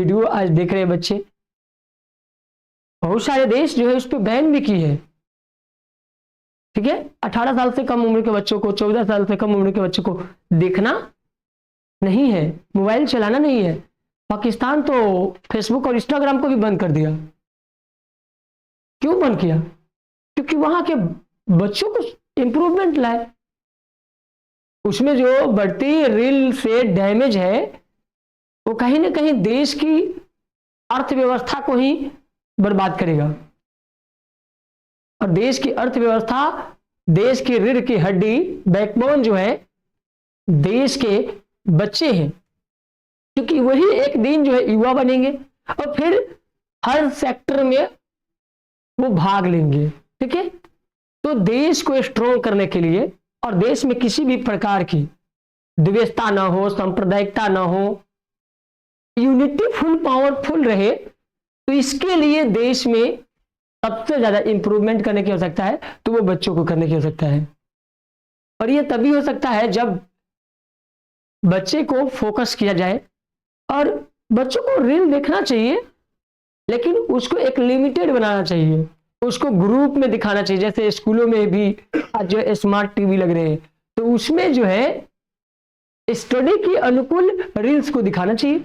Video आज देख रहे हैं बच्चे। बहुत सारे देश जो है उस पर बैन भी की है। ठीक है, 18 साल से कम उम्र के बच्चों को, 14 साल से कम उम्र के बच्चों को देखना नहीं है, मोबाइल चलाना नहीं है। पाकिस्तान तो फेसबुक और इंस्टाग्राम को भी बंद कर दिया। क्यों बंद किया? क्योंकि वहां के बच्चों को इंप्रूवमेंट लाए। उसमें जो बढ़ती रील से डैमेज है वो कहीं ना कहीं देश की अर्थव्यवस्था को ही बर्बाद करेगा। और देश की अर्थव्यवस्था, देश की रीढ़ की हड्डी, बैकबोन जो है देश के बच्चे हैं, क्योंकि वही एक दिन जो है युवा बनेंगे और फिर हर सेक्टर में वो भाग लेंगे। ठीक है, तो देश को स्ट्रॉन्ग करने के लिए और देश में किसी भी प्रकार की द्वेषता ना हो, सांप्रदायिकता ना हो, यूनिटी फुल पावरफुल रहे, तो इसके लिए देश में सबसे ज्यादा इंप्रूवमेंट करने की आवश्यकता है, तो वो बच्चों को करने की आवश्यकता है। और ये तभी हो सकता है जब बच्चे को फोकस किया जाए। और बच्चों को रील देखना चाहिए, लेकिन उसको एक लिमिटेड बनाना चाहिए, उसको ग्रुप में दिखाना चाहिए। जैसे स्कूलों में भी आज जो स्मार्ट टीवी लग रहे हैं, तो उसमें जो है स्टडी की अनुकूल रील्स को दिखाना चाहिए।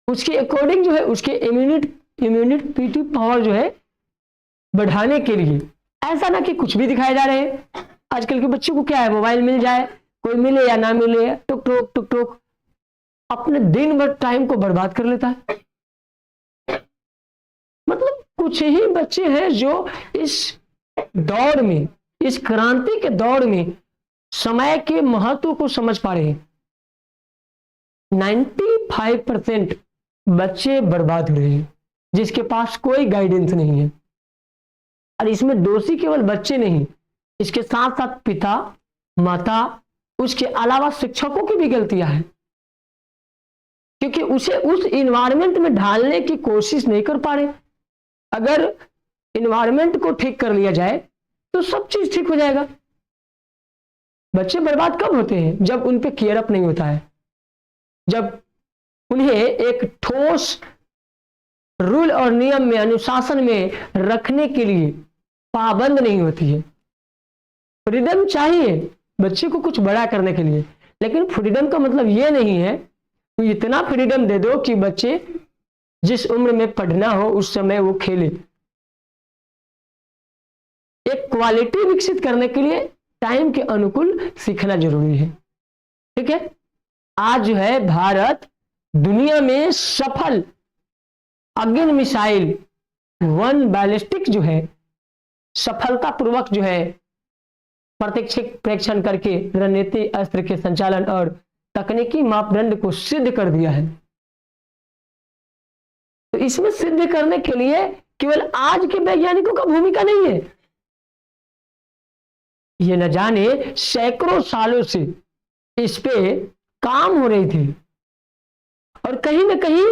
उसके अकॉर्डिंग जो है उसके इम्यूनिटी पावर जो है बढ़ाने के लिए, ऐसा ना कि कुछ भी दिखाए जा रहे हैं। आजकल के बच्चों को क्या है, मोबाइल मिल जाए, कोई मिले या ना मिले, टुक टुक टुक टुक अपने दिन भर टाइम को बर्बाद कर लेता है। मतलब कुछ ही बच्चे हैं जो इस दौर में, इस क्रांति के दौर में समय के महत्व को समझ पा रहे हैं। 95% बच्चे बर्बाद हो रहे हैं जिसके पास कोई गाइडेंस नहीं है। और इसमें दोषी केवल बच्चे नहीं, इसके साथ साथ पिता, माता, उसके अलावा शिक्षकों की भी गलतियां हैं, क्योंकि उसे उस इन्वायरमेंट में ढालने की कोशिश नहीं कर पा रहे। अगर इन्वायरमेंट को ठीक कर लिया जाए तो सब चीज ठीक हो जाएगा। बच्चे बर्बाद कब होते हैं? जब उन पे केयर अप नहीं होता है, जब उन्हें एक ठोस रूल और नियम में, अनुशासन में रखने के लिए पाबंद नहीं होती है। फ्रीडम चाहिए बच्चे को कुछ बड़ा करने के लिए, लेकिन फ्रीडम का मतलब यह नहीं है तो इतना फ्रीडम दे दो कि बच्चे जिस उम्र में पढ़ना हो उस समय वो खेले। एक क्वालिटी विकसित करने के लिए टाइम के अनुकूल सीखना जरूरी है। ठीक है, आज जो है भारत दुनिया में सफल अग्नि मिसाइल, वन बैलिस्टिक जो है सफलतापूर्वक जो है प्रत्यक्ष प्रेक्षण करके रणनीति अस्त्र के संचालन और तकनीकी मापदंड को सिद्ध कर दिया है। तो इसमें सिद्ध करने के लिए केवल आज के वैज्ञानिकों का भूमिका नहीं है, ये न जाने सैकड़ों सालों से इस पे काम हो रही थी। और कहीं ना कहीं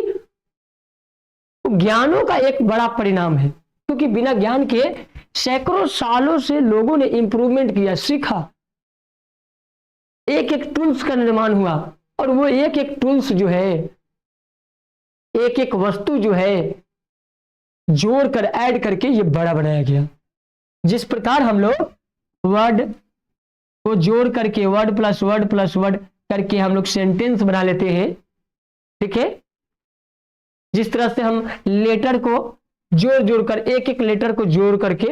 ज्ञानों का एक बड़ा परिणाम है, क्योंकि बिना ज्ञान के सैकड़ों सालों से लोगों ने इंप्रूवमेंट किया, सीखा, एक एक टूल्स का निर्माण हुआ। और वो एक एक टूल्स जो है, एक एक वस्तु जो है जोड़ कर ऐड करके ये बड़ा बनाया गया। जिस प्रकार हम लोग वर्ड को जोड़ करके, वर्ड प्लस वर्ड करके हम लोग सेंटेंस बना लेते हैं। ठीक है, जिस तरह से हम लेटर को जोड़ कर, एक एक लेटर को जोड़ करके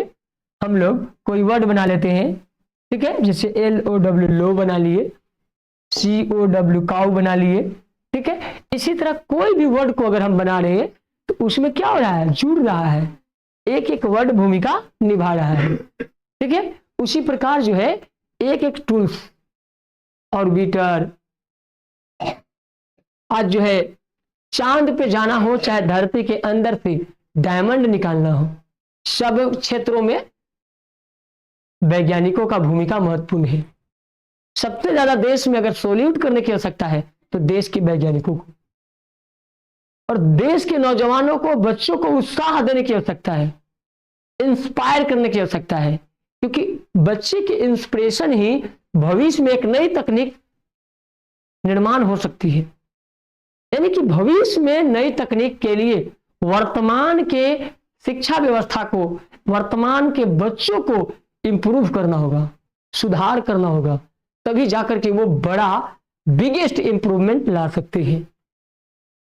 हम लोग कोई वर्ड बना लेते हैं। ठीक है, जैसे LOW लो बना लिए, COW काउ बना लिए। ठीक है, इसी तरह कोई भी वर्ड को अगर हम बना रहे हैं तो उसमें क्या हो रहा है, जुड़ रहा है, एक एक वर्ड भूमिका निभा रहा है। ठीक है, उसी प्रकार जो है एक एक टूल्स, ऑर्बिटर, आज जो है चांद पे जाना हो, चाहे धरती के अंदर से डायमंड निकालना हो, सब क्षेत्रों में वैज्ञानिकों का भूमिका महत्वपूर्ण है। सबसे ज्यादा देश में अगर सोल्यूट करने की आवश्यकता है तो देश के वैज्ञानिकों को, और देश के नौजवानों को, बच्चों को उत्साह देने की आवश्यकता है, इंस्पायर करने की आवश्यकता है, क्योंकि बच्चे की इंस्पिरेशन ही भविष्य में एक नई तकनीक निर्माण हो सकती है, यानी कि भविष्य में नई तकनीक के लिए वर्तमान के शिक्षा व्यवस्था को, वर्तमान के बच्चों को इंप्रूव करना होगा, सुधार करना होगा, तभी जाकर के वो बड़ा बिगेस्ट इंप्रूवमेंट ला सकते हैं।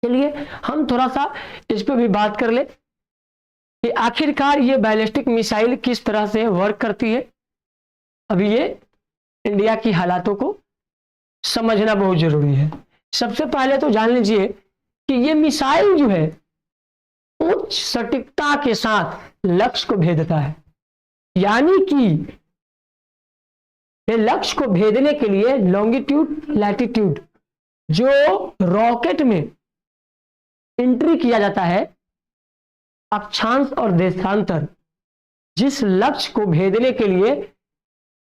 चलिए हम थोड़ा सा इस पे भी बात कर ले कि आखिरकार ये बैलिस्टिक मिसाइल किस तरह से वर्क करती है। अभी ये इंडिया की हालातों को समझना बहुत जरूरी है। सबसे पहले तो जान लीजिए कि ये मिसाइल जो है उच्च सटीकता के साथ लक्ष्य को भेदता है, यानी कि ये लक्ष्य को भेदने के लिए लॉन्गिट्यूड लैटिट्यूड जो रॉकेट में एंट्री किया जाता है, अक्षांश और देशांतर जिस लक्ष्य को भेदने के लिए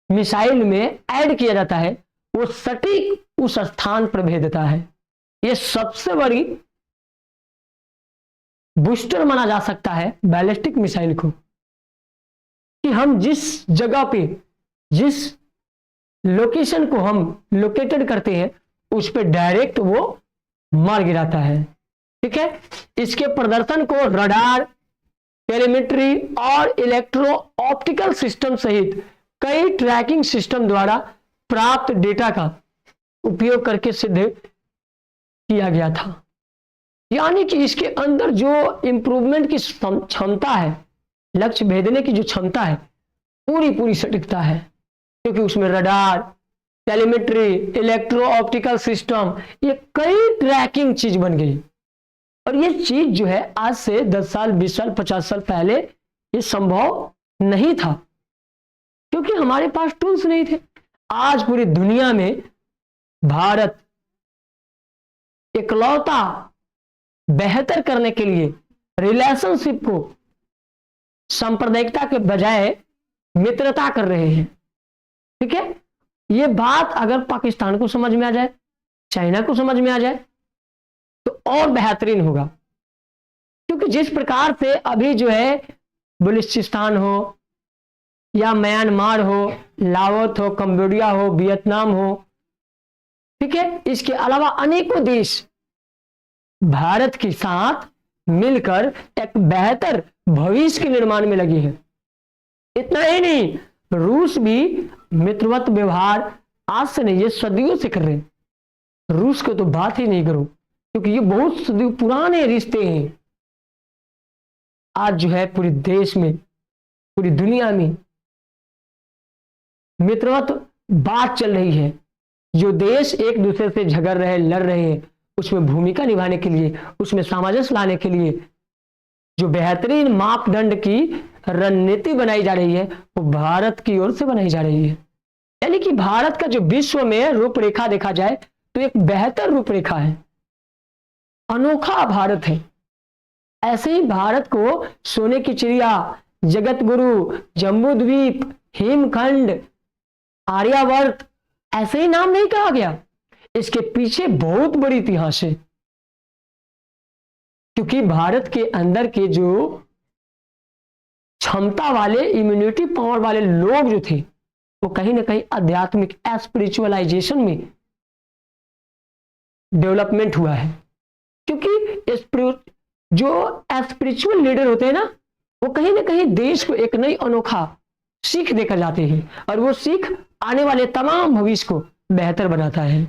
मिसाइल में ऐड किया जाता है वो सटीक उस स्थान पर भेदता है। यह सबसे बड़ी बूस्टर माना जा सकता है बैलिस्टिक मिसाइल को, कि हम जिस जगह पे, जिस लोकेशन को हम लोकेटेड करते हैं उस पे डायरेक्ट वो मार गिराता है। ठीक है, इसके प्रदर्शन को रडार, टेलीमेट्री और इलेक्ट्रो ऑप्टिकल सिस्टम सहित कई ट्रैकिंग सिस्टम द्वारा प्राप्त डेटा का उपयोग करके सिद्ध किया गया था। यानी कि इसके अंदर जो इंप्रूवमेंट की क्षमता है, लक्ष्य भेदने की जो क्षमता है, पूरी पूरी सटीकता है, क्योंकि उसमें radar, telemetry, electro optical system, ये कई ट्रैकिंग चीज बन गई। और ये चीज जो है आज से 10 साल, 20 साल, 50 साल पहले ये संभव नहीं था, क्योंकि हमारे पास टूल्स नहीं थे। आज पूरी दुनिया में भारत इकलौता बेहतर करने के लिए रिलेशनशिप को सांप्रदायिकता के बजाय मित्रता कर रहे हैं। ठीक है, ये बात अगर पाकिस्तान को समझ में आ जाए, चाइना को समझ में आ जाए तो और बेहतरीन होगा, क्योंकि जिस प्रकार से अभी जो है बलूचिस्तान हो या म्यांमार हो, लाओस हो, कंबोडिया हो, वियतनाम हो, ठीक है, इसके अलावा अनेकों देश भारत के साथ मिलकर एक बेहतर भविष्य के निर्माण में लगी है। इतना ही नहीं, रूस भी मित्रवत व्यवहार आज से नहीं, ये सदियों से कर रहे हैं। रूस को तो बात ही नहीं करो, क्योंकि ये बहुत सदियों पुराने रिश्ते हैं। आज जो है पूरे देश में, पूरी दुनिया में मित्रवत बात चल रही है। जो देश एक दूसरे से झगड़ रहे, लड़ रहे हैं, उसमें भूमिका निभाने के लिए, उसमें सामंजस्य लाने के लिए जो बेहतरीन मापदंड की रणनीति बनाई जा रही है वो भारत की ओर से बनाई जा रही है। यानी कि भारत का जो विश्व में रूपरेखा देखा जाए तो एक बेहतर रूपरेखा है, अनोखा भारत है। ऐसे ही भारत को सोने की चिड़िया, जगत गुरु, जम्बू द्वीप, हिमखंड, आर्यावर्त ऐसे ही नाम नहीं कहा गया। इसके पीछे बहुत बड़ी इतिहास है, क्योंकि भारत के अंदर के जो क्षमता वाले, इम्यूनिटी पावर वाले लोग जो थे वो कहीं ना कहीं आध्यात्मिक स्पिरिचुअलाइजेशन में डेवलपमेंट हुआ है। क्योंकि जो स्पिरिचुअल लीडर होते हैं ना, वो कहीं ना कहीं देश को एक नई अनोखा सीख देकर जाते हैं, और वो सीख आने वाले तमाम भविष्य को बेहतर बनाता है।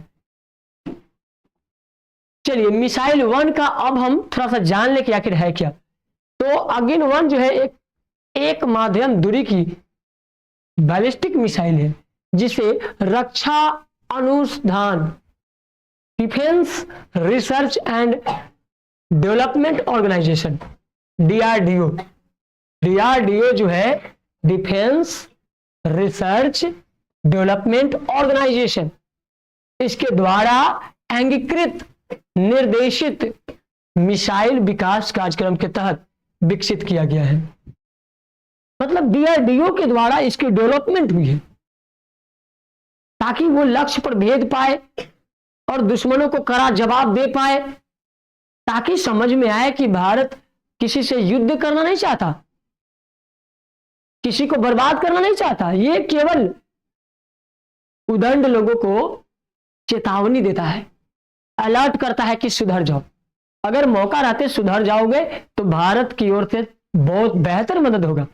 चलिए मिसाइल 1 का अब हम थोड़ा सा जान ले कि आखिर है क्या। तो अगेन 1 जो है एक माध्यम दूरी की बैलिस्टिक मिसाइल है, जिसे रक्षा अनुसंधान, defence research and development organisation, DRDO जो है डिफेंस रिसर्च डेवलपमेंट ऑर्गेनाइजेशन, इसके द्वारा अंगीकृत निर्देशित मिसाइल विकास कार्यक्रम के तहत विकसित किया गया है। मतलब डीआरडीओ के द्वारा इसकी डेवलपमेंट हुई है, ताकि वो लक्ष्य पर भेद पाए और दुश्मनों को कड़ा जवाब दे पाए, ताकि समझ में आए कि भारत किसी से युद्ध करना नहीं चाहता, किसी को बर्बाद करना नहीं चाहता। ये केवल उदंड लोगों को चेतावनी देता है अलर्ट करता है कि सुधर जाओ। अगर मौका रहते सुधर जाओगे तो भारत की ओर से बहुत बेहतर मदद होगा,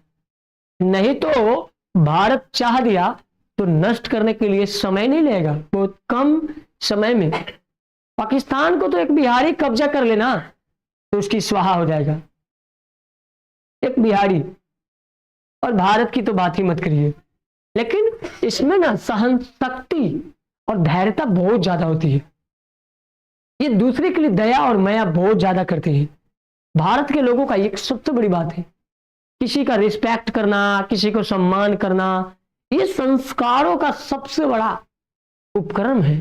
नहीं तो भारत चाह दिया तो नष्ट करने के लिए समय नहीं लगेगा, बहुत कम समय में। पाकिस्तान को तो एक बिहारी कब्जा कर लेना तो उसकी स्वाहा हो जाएगा, एक बिहारी। और भारत की तो बात ही मत करिए। लेकिन इसमें ना सहन शक्ति और धैर्यता बहुत ज्यादा होती है, ये दूसरे के लिए दया और माया बहुत ज्यादा करते हैं। भारत के लोगों का एक सबसे बड़ी बात है किसी का रिस्पेक्ट करना, किसी को सम्मान करना, ये संस्कारों का सबसे बड़ा उपकरण है।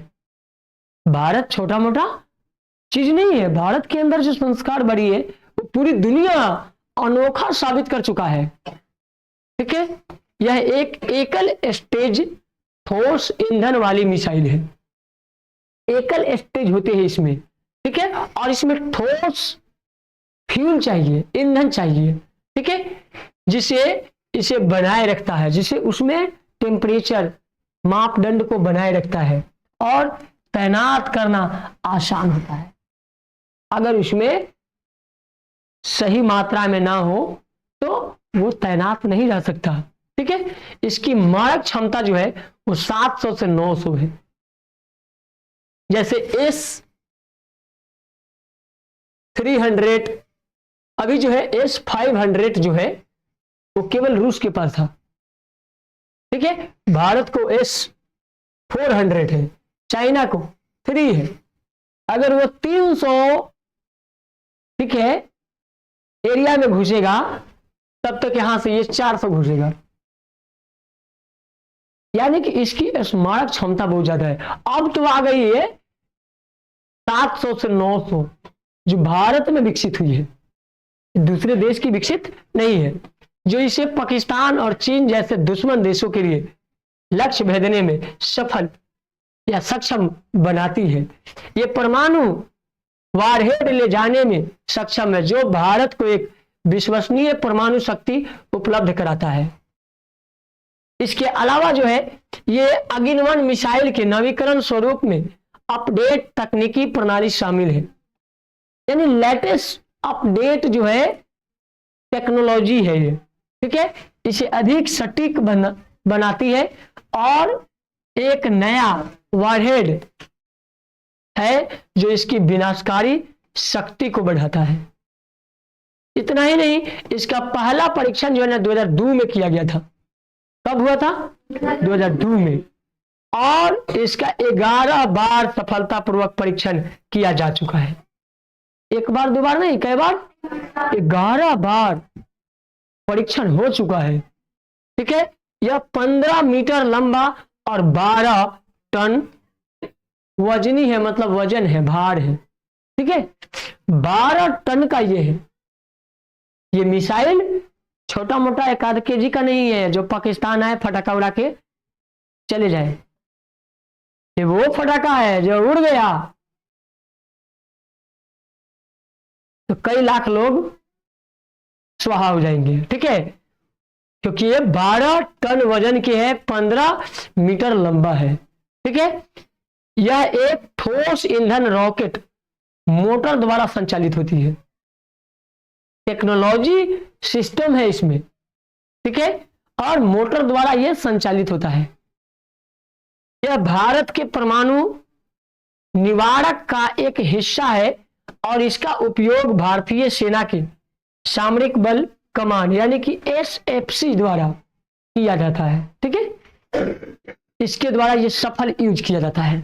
भारत छोटा मोटा चीज नहीं है, भारत के अंदर जो संस्कार बड़ी है वो पूरी दुनिया अनोखा साबित कर चुका है। ठीक है, यह एक एकल स्टेज ठोस ईंधन वाली मिसाइल है, एकल स्टेज होते हैं इसमें। ठीक है, और इसमें ठोस फ्यूल चाहिए, ईंधन चाहिए। ठीक है, जिसे इसे बनाए रखता है, जिसे उसमें टेम्परेचर मापदंड को बनाए रखता है और तैनात करना आसान होता है। अगर उसमें सही मात्रा में ना हो तो वो तैनात नहीं रह सकता। ठीक है, इसकी मारक क्षमता जो है वो 700 से 900 है। जैसे S-300 अभी जो है S-500 जो है वो केवल रूस के पास था। ठीक है, भारत को S-400 है, चाइना को 3 है। अगर वो 300 ठीक है एरिया में घुसेगा तब तक यहां से ये 400 घुसेगा, यानी कि इसकी स्मारक क्षमता बहुत ज्यादा है। अब तो आ गई है 700 से 900 जो भारत में विकसित हुई है, दूसरे देश की विकसित नहीं है, जो इसे पाकिस्तान और चीन जैसे दुश्मन देशों के लिए लक्ष्य भेदने में सफल या सक्षम बनाती है। ये परमाणु वारहेड ले जाने में सक्षम है, जो भारत को एक विश्वसनीय परमाणु शक्ति उपलब्ध कराता है। इसके अलावा जो है ये अगिनवन मिसाइल के नवीकरण स्वरूप में अपडेट तकनीकी प्रणाली शामिल है, यानी लेटेस्ट अपडेट जो है टेक्नोलॉजी है ये। ठीक है, इसे अधिक सटीक बनाती है और एक नया वारहेड है जो इसकी विनाशकारी शक्ति को बढ़ाता है। इतना ही नहीं, इसका पहला परीक्षण जो है ना 2002 में किया गया था। कब हुआ था? 2002 में। और इसका 11 बार सफलतापूर्वक परीक्षण किया जा चुका है। एक बार दो बार नहीं, कई बार? 11 बार परीक्षण हो चुका है। ठीक है, यह 15 मीटर लंबा और 12 टन वजनी है, मतलब वजन है, भार है। ठीक है, 12 टन का ये है। ये मिसाइल छोटा मोटा 1-8 केजी का नहीं है जो पाकिस्तान आए फटाका उड़ा के चले जाए। ये वो फटाका है जो उड़ गया तो कई लाख लोग स्वाहा हो जाएंगे। ठीक है, क्योंकि ये 12 टन वजन के है, 15 मीटर लंबा है। ठीक है, यह एक ठोस ईंधन रॉकेट मोटर द्वारा संचालित होती है। टेक्नोलॉजी सिस्टम है इसमें। ठीक है, और मोटर द्वारा यह संचालित होता है। यह भारत के परमाणु निवारक का एक हिस्सा है और इसका उपयोग भारतीय सेना के सामरिक बल कमान यानी कि SFC द्वारा किया जाता है। ठीक है, इसके द्वारा यह सफल यूज किया जाता है।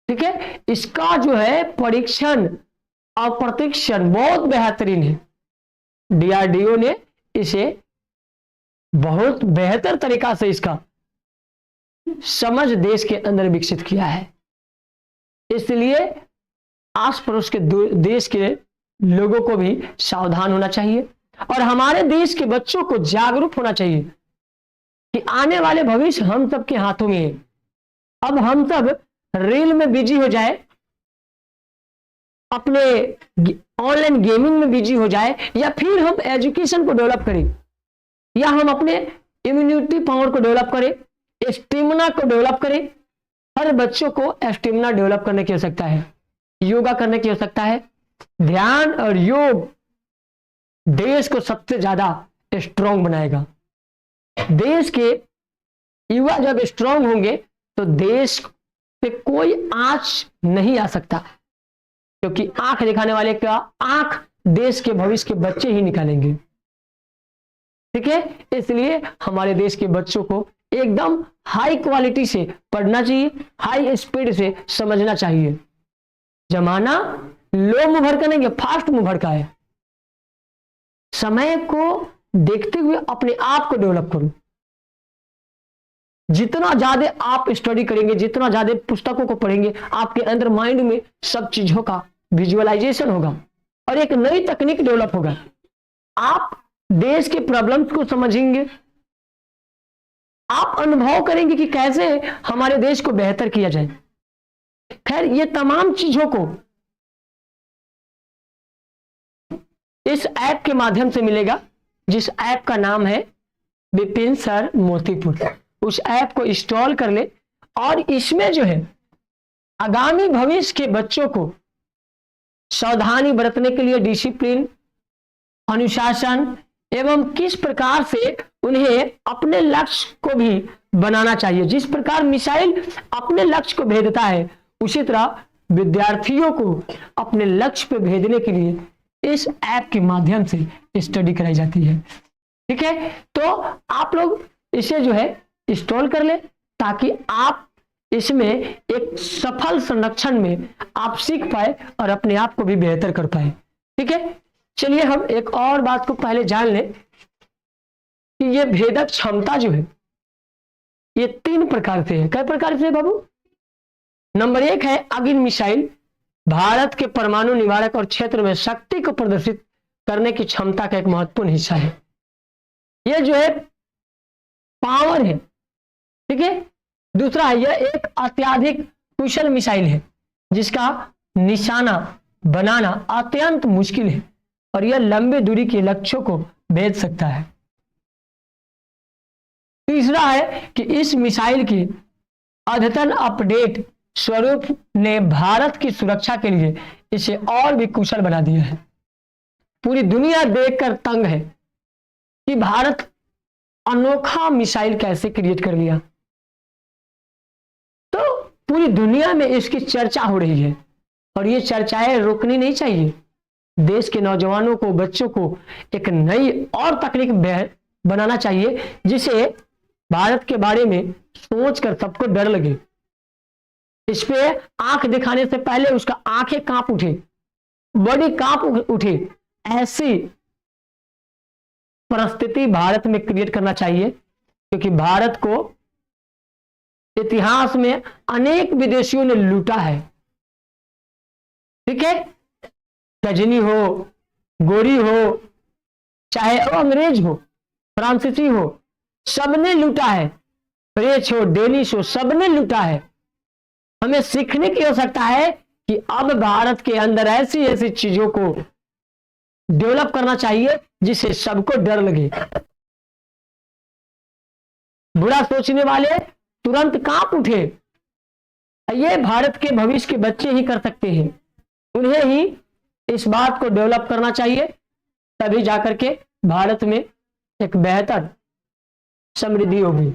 ठीक है, इसका जो है परीक्षण और प्रतिक्षण बहुत बेहतरीन है। DRDO ने इसे बहुत बेहतर तरीका से इसका समझ देश के अंदर विकसित किया है। इसलिए आस पड़ोस के देश के लोगों को भी सावधान होना चाहिए और हमारे देश के बच्चों को जागरूक होना चाहिए कि आने वाले भविष्य हम सब के हाथों में है। अब हम सब रील में बिजी हो जाए, अपने ऑनलाइन गेमिंग में बिजी हो जाए, या फिर हम एजुकेशन को डेवलप करें, या हम अपने इम्यूनिटी पावर को डेवलप करें, स्टेमिना को डेवलप करें, हर बच्चों को स्टेमिना डेवलप करने की आवश्यकता है, योगा करने की आवश्यकता है। ध्यान और योग देश को सबसे ज्यादा स्ट्रांग बनाएगा। देश के युवा जब स्ट्रांग होंगे तो देश पे कोई आंच नहीं आ सकता, क्योंकि आंख दिखाने वाले का आंख देश के भविष्य के बच्चे ही निकालेंगे। ठीक है, इसलिए हमारे देश के बच्चों को एकदम हाई क्वालिटी से पढ़ना चाहिए, हाई स्पीड से समझना चाहिए। जमाना लो मूवर का नहीं, फास्ट मूवर का है। समय को देखते हुए अपने आप को डेवलप करो। जितना ज्यादा आप स्टडी करेंगे, जितना ज्यादा पुस्तकों को पढ़ेंगे, आपके अंदर माइंड में सब चीजों का विजुअलाइजेशन होगा और एक नई तकनीक डेवलप होगा। आप देश के प्रॉब्लम्स को समझेंगे, आप अनुभव करेंगे कि कैसे हमारे देश को बेहतर किया जाए। खैर, ये तमाम चीजों को इस ऐप के माध्यम से मिलेगा, जिस ऐप का नाम है विपिन सर मोतीपुर। उस ऐप को इंस्टॉल कर ले और इसमें जो है आगामी भविष्य के बच्चों को सावधानी बरतने के लिए डिसिप्लिन, अनुशासन एवं किस प्रकार से उन्हें अपने लक्ष्य को भी बनाना चाहिए। जिस प्रकार मिसाइल अपने लक्ष्य को भेदता है, उसी तरह विद्यार्थियों को अपने लक्ष्य पे भेजने के लिए इस ऐप के माध्यम से स्टडी कराई जाती है। ठीक है, तो आप लोग इसे जो है इंस्टॉल कर ले, ताकि आप इसमें एक सफल संरक्षण में आप सीख पाए और अपने आप को भी बेहतर कर पाए। ठीक है, चलिए हम एक और बात को पहले जान लें कि ये भेदक क्षमता जो है ये 3 प्रकार से है। कई प्रकार से बाबू? नंबर 1 है अग्नि मिसाइल, भारत के परमाणु निवारक और क्षेत्र में शक्ति को प्रदर्शित करने की क्षमता का एक महत्वपूर्ण हिस्सा है। यह जो है पावर है। ठीक है, दूसरा है यह एक अत्यधिक कुशल मिसाइल है जिसका निशाना बनाना अत्यंत मुश्किल है और यह लंबे दूरी के लक्ष्यों को भेद सकता है। तीसरा है कि इस मिसाइल की अद्यतन अपडेट स्वरूप ने भारत की सुरक्षा के लिए इसे और भी कुशल बना दिया है। पूरी दुनिया देखकर तंग है कि भारत अनोखा मिसाइल कैसे क्रिएट कर लिया। तो पूरी दुनिया में इसकी चर्चा हो रही है और ये चर्चाएं रुकनी नहीं चाहिए। देश के नौजवानों को, बच्चों को एक नई और तकनीक बनाना चाहिए जिसे भारत के बारे में सोचकर सबको डर लगे। इस पे आंख दिखाने से पहले उसका आंखें कांप उठे, बॉडी कांप उठे, ऐसी परिस्थिति भारत में क्रिएट करना चाहिए, क्योंकि भारत को इतिहास में अनेक विदेशियों ने लूटा है। ठीक है, गजनी हो, गोरी हो, चाहे अंग्रेज हो, फ्रांसीसी हो, सबने लूटा है। फ्रेंच हो, डेनिश हो, सबने लूटा है। हमें सीखने की आवश्यकता है कि अब भारत के अंदर ऐसी ऐसी चीजों को डेवलप करना चाहिए जिससे सबको डर लगे। बुरा सोचने वाले तुरंत कांप उठे। ये भारत के भविष्य के बच्चे ही कर सकते हैं, उन्हें ही इस बात को डेवलप करना चाहिए, तभी जाकर के भारत में एक बेहतर समृद्धि होगी।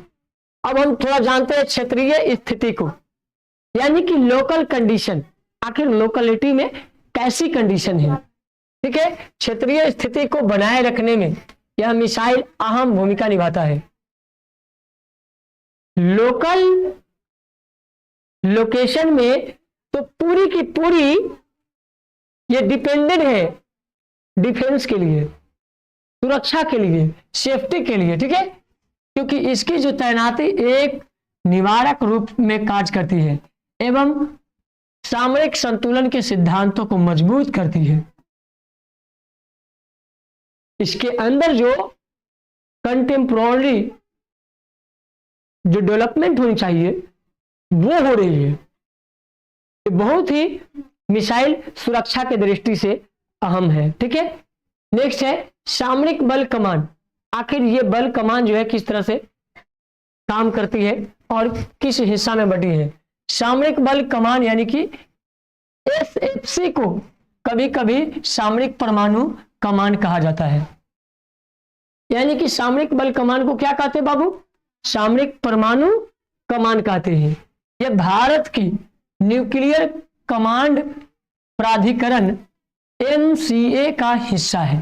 अब हम थोड़ा जानते हैं क्षेत्रीय स्थिति को, यानी कि लोकल कंडीशन। आखिर लोकलिटी में कैसी कंडीशन है। ठीक है, क्षेत्रीय स्थिति को बनाए रखने में यह मिसाइल अहम भूमिका निभाता है। लोकल लोकेशन में तो पूरी की पूरी ये डिपेंडेंट है डिफेंस के लिए, सुरक्षा के लिए, सेफ्टी के लिए। ठीक है, क्योंकि इसकी जो तैनाती एक निवारक रूप में कार्य करती है एवं सामरिक संतुलन के सिद्धांतों को मजबूत करती है। इसके अंदर जो कंटेम्पोररी जो डेवलपमेंट होनी चाहिए वो हो रही है। बहुत ही मिसाइल सुरक्षा के दृष्टि से अहम है। ठीक है, नेक्स्ट है सामरिक बल कमान। आखिर ये बल कमान जो है किस तरह से काम करती है और किस हिस्सा में बटी है। सामरिक बल कमान यानी कि SFC को कभी कभी सामरिक परमाणु कमान कहा जाता है। यानी कि सामरिक बल कमान को क्या कहते हैं बाबू? सामरिक परमाणु कमान कहते हैं। यह भारत की न्यूक्लियर कमांड प्राधिकरण NCA का हिस्सा है,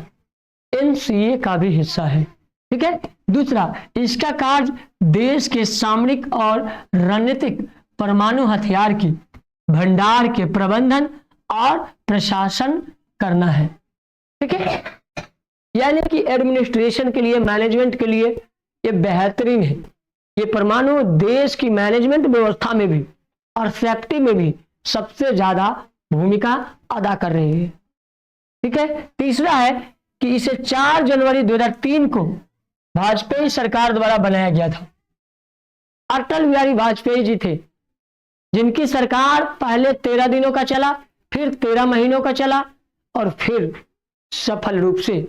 NCA का भी हिस्सा है। ठीक है। दूसरा, इसका कार्य देश के सामरिक और रणनीतिक परमाणु हथियार की भंडार के प्रबंधन और प्रशासन करना है। ठीक है। यानी कि एडमिनिस्ट्रेशन के लिए, मैनेजमेंट के लिए ये बेहतरीन है। ये परमाणु देश की मैनेजमेंट व्यवस्था में भी और सेफ्टी में भी सबसे ज्यादा भूमिका अदा कर रही है। ठीक है। तीसरा है कि इसे 4 जनवरी 2003 को वाजपेयी सरकार द्वारा बनाया गया था। अटल बिहारी वाजपेयी जी थे, जिनकी सरकार पहले 13 दिनों का चला, फिर 13 महीनों का चला और फिर सफल रूप से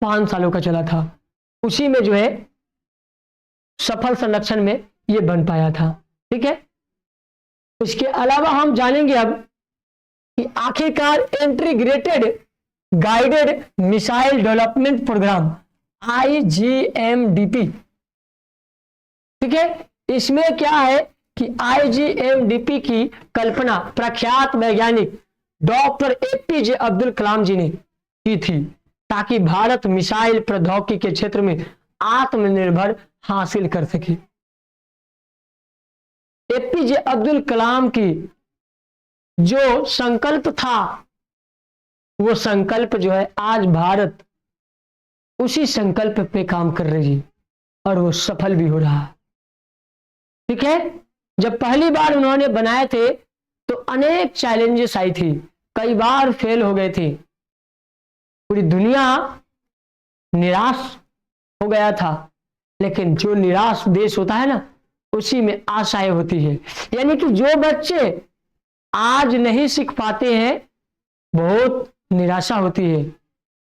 5 सालों का चला था। उसी में जो है सफल संरक्षण में ये बन पाया था। ठीक है। इसके अलावा हम जानेंगे अब कि आखिरकार integrated guided missile development programme IGMDP, ठीक है, इसमें क्या है कि IGMDP की कल्पना प्रख्यात वैज्ञानिक डॉक्टर APJ अब्दुल कलाम जी ने की थी, ताकि भारत मिसाइल प्रौद्योगिकी के क्षेत्र में आत्मनिर्भर हासिल कर सके। APJ अब्दुल कलाम की जो संकल्प था, वो संकल्प जो है आज भारत उसी संकल्प पे काम कर रही है और वो सफल भी हो रहा है। ठीक है। जब पहली बार उन्होंने बनाए थे तो अनेक चैलेंजेस आई थी, कई बार फेल हो गए थे, पूरी दुनिया निराश हो गया था। लेकिन जो निराश देश होता है ना, उसी में आशाएं होती है। यानी कि जो बच्चे आज नहीं सीख पाते हैं, बहुत निराशा होती है,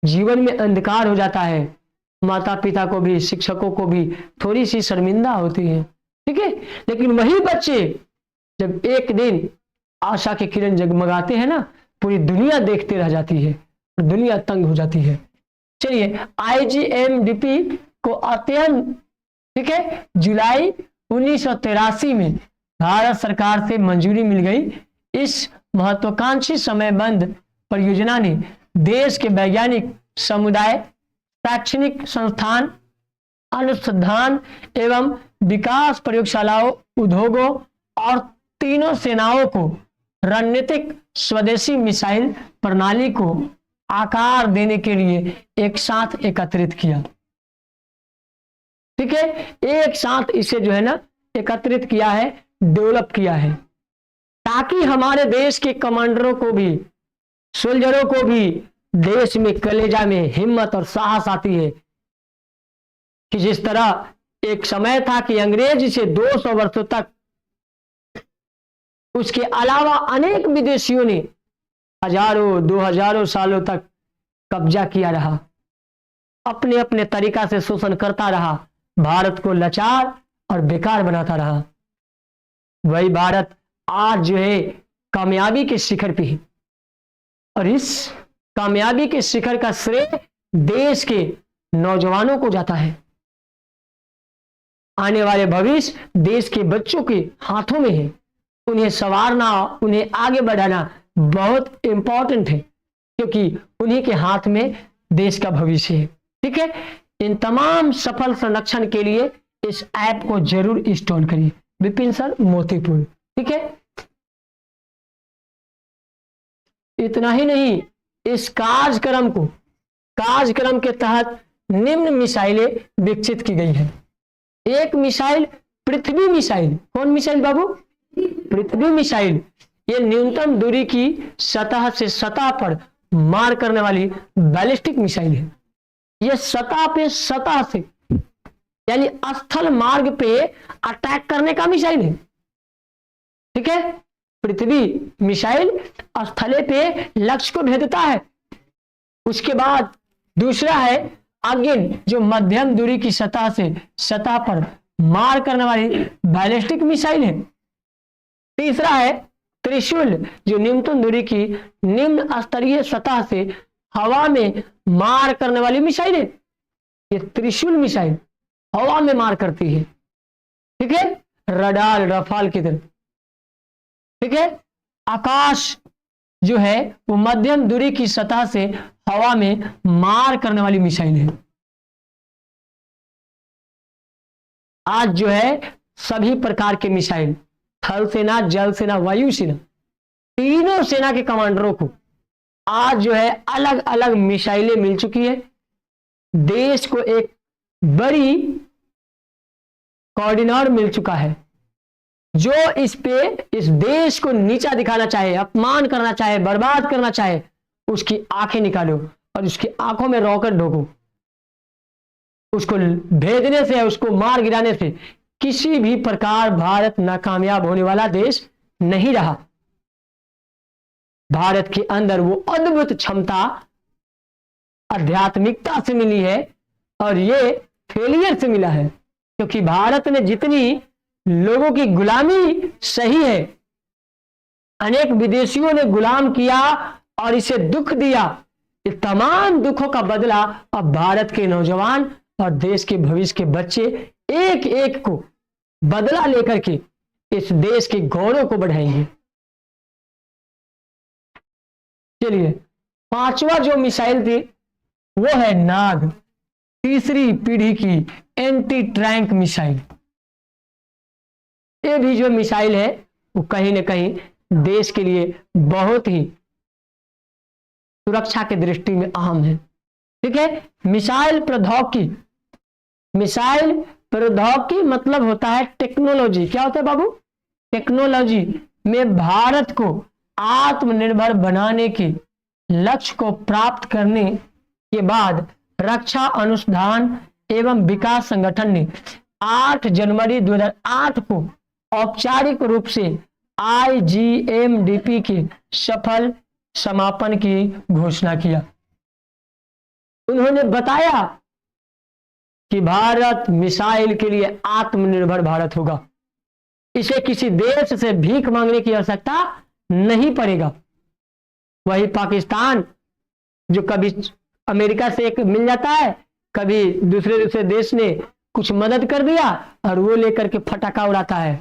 जीवन में अंधकार हो जाता है, माता पिता को भी, शिक्षकों को भी थोड़ी सी शर्मिंदा होती है। ठीक है। लेकिन वही बच्चे जब एक दिन आशा के किरण जगमगाते हैं ना, पूरी दुनिया देखते रह जाती है, दुनिया तंग हो जाती है। चलिए, IGMDP को अध्ययन, ठीक है, जुलाई 1983 में भारत सरकार से मंजूरी मिल गई। इस महत्वाकांक्षी समयबद्ध परियोजना ने देश के वैज्ञानिक समुदाय, शैक्षणिक संस्थान, अनुसंधान एवं विकास प्रयोगशालाओं, उद्योगों और तीनों सेनाओं को रणनीतिक स्वदेशी मिसाइल प्रणाली को आकार देने के लिए एक साथ एकत्रित किया। ठीक है। एक साथ इसे जो है ना एकत्रित किया है, डेवलप किया है, ताकि हमारे देश के कमांडरों को भी, सोल्जरों को भी देश में कलेजा में हिम्मत और साहस आती है कि जिस तरह एक समय था कि अंग्रेज इसे 200 वर्षों तक, उसके अलावा अनेक विदेशियों ने हजारों 2000 सालों तक कब्जा किया रहा, अपने अपने तरीका से शोषण करता रहा, भारत को लाचार और बेकार बनाता रहा। वही भारत आज जो है कामयाबी के शिखर पे है, और इस कामयाबी के शिखर का श्रेय देश के नौजवानों को जाता है। आने वाले भविष्य देश के बच्चों के हाथों में है। उन्हें संवारना, उन्हें आगे बढ़ाना बहुत इंपॉर्टेंट है, क्योंकि उन्हीं के हाथ में देश का भविष्य है। ठीक है। इन तमाम सफल संरक्षण के लिए इस ऐप को जरूर इंस्टॉल करिए। विपिन सर, मोतीपुर। ठीक है। इतना ही नहीं, इस कार्यक्रम के तहत निम्न मिसाइलें विकसित की गई हैं। एक मिसाइल पृथ्वी मिसाइल। कौन मिसाइल बाबू? पृथ्वी मिसाइल। ये न्यूनतम दूरी की सतह से सतह पर मार करने वाली बैलिस्टिक मिसाइल है। ये सतह से यानी स्थल मार्ग पे अटैक करने का मिसाइल है। ठीक है। पृथ्वी मिसाइल स्थले पे लक्ष्य को भेदता है। उसके बाद दूसरा है अग्नि, जो मध्यम दूरी की सतह से सतह पर मार करने वाली बैलिस्टिक मिसाइल है। तीसरा है त्रिशूल, जो न्यूनतम दूरी की निम्न स्तरीय सतह से हवा में मार करने वाली मिसाइल है। ये त्रिशूल मिसाइल हवा में मार करती है, ठीक है, रडार रफाल की तरह, ठीक है। आकाश जो है वो मध्यम दूरी की सतह से हवा में मार करने वाली मिसाइल है। आज जो है सभी प्रकार के मिसाइल, थल सेना, जल सेना, वायु सेना, तीनों सेना के कमांडरों को आज जो है अलग अलग मिसाइलें मिल चुकी है। देश को एक बड़ी कोऑर्डिनेटर मिल चुका है। जो इस देश को नीचा दिखाना चाहे, अपमान करना चाहे, बर्बाद करना चाहे, उसकी आंखें निकालो और उसकी आंखों में रॉकेट ढोको। उसको भेजने से, उसको मार गिराने से किसी भी प्रकार भारत नाकामयाब होने वाला देश नहीं रहा। भारत के अंदर वो अद्भुत क्षमता आध्यात्मिकता से मिली है और ये फेलियर से मिला है, क्योंकि भारत ने जितनी लोगों की गुलामी सही है, अनेक विदेशियों ने गुलाम किया और इसे दुख दिया, इस तमाम दुखों का बदला अब भारत के नौजवान और देश के भविष्य के बच्चे एक एक को बदला लेकर के इस देश के गौरव को बढ़ाएंगे। चलिए, पांचवा जो मिसाइल थी वो है नाग, तीसरी पीढ़ी की एंटी टैंक मिसाइल। ये भी जो मिसाइल है वो कहीं ना कहीं देश के लिए बहुत ही सुरक्षा के दृष्टि में अहम है, ठीक है। मिसाइल प्रौद्योगिकी मतलब होता है टेक्नोलॉजी। क्या होता है बाबू? टेक्नोलॉजी में भारत को आत्मनिर्भर बनाने के लक्ष्य को प्राप्त करने के बाद रक्षा अनुसंधान एवं विकास संगठन ने 8 जनवरी 2008 को औपचारिक रूप से IGMDP के सफल समापन की घोषणा किया। उन्होंने बताया कि भारत मिसाइल के लिए आत्मनिर्भर भारत होगा। इसे किसी देश से भीख मांगने की आवश्यकता नहीं पड़ेगा। वही पाकिस्तान जो कभी अमेरिका से एक मिल जाता है, कभी दूसरे देश ने कुछ मदद कर दिया और वो लेकर के फटाका उड़ाता है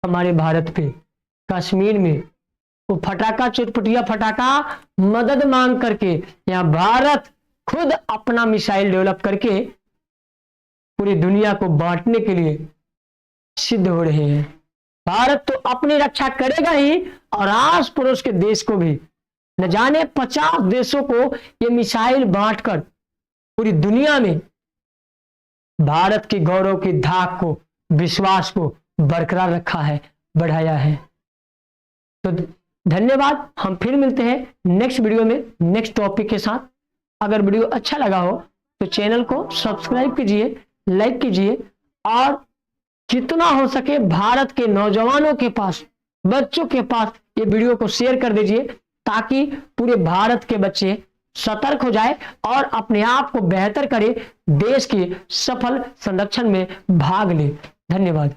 हमारे भारत पे। कश्मीर में वो फटाका, चुटपुटिया फटाका मदद मांग करके, यहाँ भारत खुद अपना मिसाइल डेवलप करके पूरी दुनिया को बांटने के लिए सिद्ध हो रहे हैं। भारत तो अपनी रक्षा करेगा ही और आस पड़ोस के देश को भी, न जाने 50 देशों को ये मिसाइल बांटकर पूरी दुनिया में भारत के गौरव की धाक को, विश्वास को बरकरार रखा है, बढ़ाया है। तो धन्यवाद। हम फिर मिलते हैं नेक्स्ट वीडियो में नेक्स्ट टॉपिक के साथ। अगर वीडियो अच्छा लगा हो तो चैनल को सब्सक्राइब कीजिए, लाइक कीजिए और जितना हो सके भारत के नौजवानों के पास, बच्चों के पास ये वीडियो को शेयर कर दीजिए, ताकि पूरे भारत के बच्चे सतर्क हो जाए और अपने आप को बेहतर करे, देश के सफल संरक्षण में भाग ले। धन्यवाद।